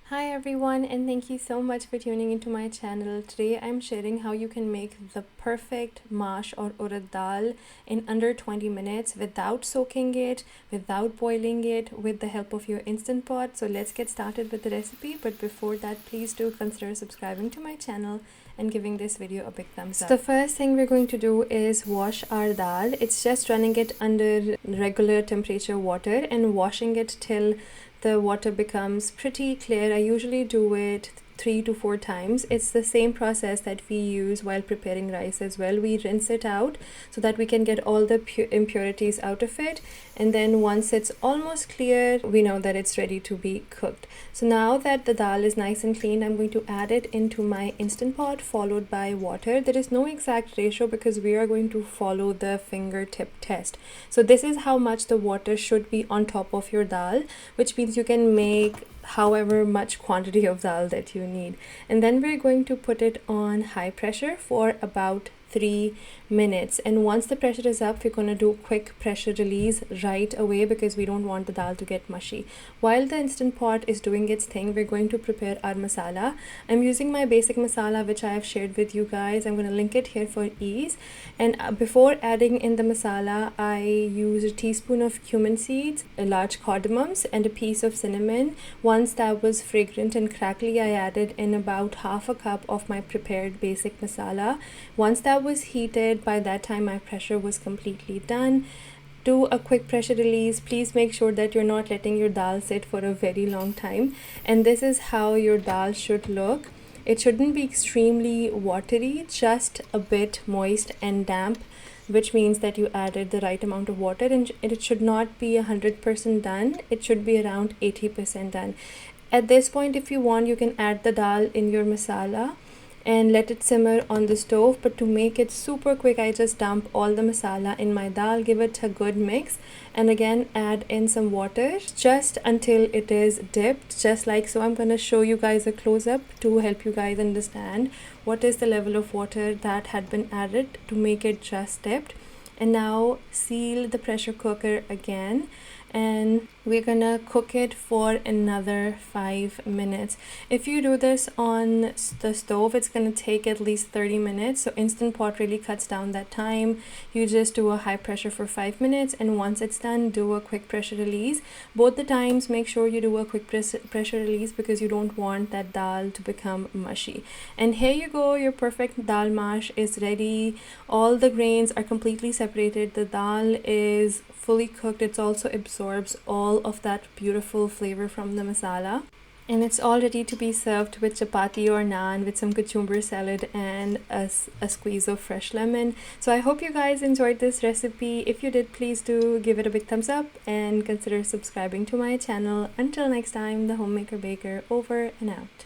Hi everyone, and thank you so much for tuning into my channel. Today I'm sharing how you can make the perfect mash or urad dal in under 20 minutes without soaking it, without boiling it, with the help of your instant pot. So let's get started with the recipe. But before that, please do consider subscribing to my channel and giving this video a big thumbs up. So the first thing we're going to do is wash our dal. It's just running it under regular temperature water and washing it till the water becomes pretty clear. I usually do it 3 to 4 times. It's the same process that we use while preparing rice as well. We rinse it out so that we can get all the impurities out of it, and then once it's almost clear, we know that it's ready to be cooked. So now that the dal is nice and clean, I'm going to add it into my instant pot followed by water. There is no exact ratio because we are going to follow the fingertip test. So this is how much the water should be on top of your dal, which means you can make however much quantity of dal that you need. And then we're going to put it on high pressure for about 3 minutes, and once the pressure is up, we're going to do quick pressure release right away because we don't want the dal to get mushy. While the instant pot is doing its thing, we're going to prepare our masala. I'm using my basic masala, which I have shared with you guys. I'm going to link it here for ease. And before adding in the masala, I used a teaspoon of cumin seeds, a large cardamoms, and a piece of cinnamon. Once that was fragrant and crackly, I added in about half a cup of my prepared basic masala. Once that was heated, by that time my pressure was completely done. Do a quick pressure release. Please make sure that you're not letting your dal sit for a very long time. And this is how your dal should look. It shouldn't be extremely watery, just a bit moist and damp, which means that you added the right amount of water, and it should not be 100% done. It should be around 80% done. At this point, if you want, you can add the dal in your masala and let it simmer on the stove. But to make it super quick, I just dump all the masala in my dal, give it a good mix, and again add in some water just until it is dipped, just like so. I'm going to show you guys a close-up to help you guys understand what is the level of water that had been added to make it just dipped. And now seal the pressure cooker again, and we're gonna cook it for another 5 minutes. If you do this on the stove, it's gonna take at least 30 minutes. So instant pot really cuts down that time. You just do a high pressure for 5 minutes, and once it's done, do a quick pressure release. Both the times, make sure you do a quick pressure release because you don't want that dal to become mushy. And here you go, your perfect dal mash is ready. All the grains are completely separated. The dal is fully cooked. It also absorbs all of that beautiful flavor from the masala, and it's all ready to be served with chapati or naan with some cucumber salad and a squeeze of fresh lemon. So I hope you guys enjoyed this recipe. If you did, please do give it a big thumbs up and consider subscribing to my channel. Until next time, the homemaker baker over and out.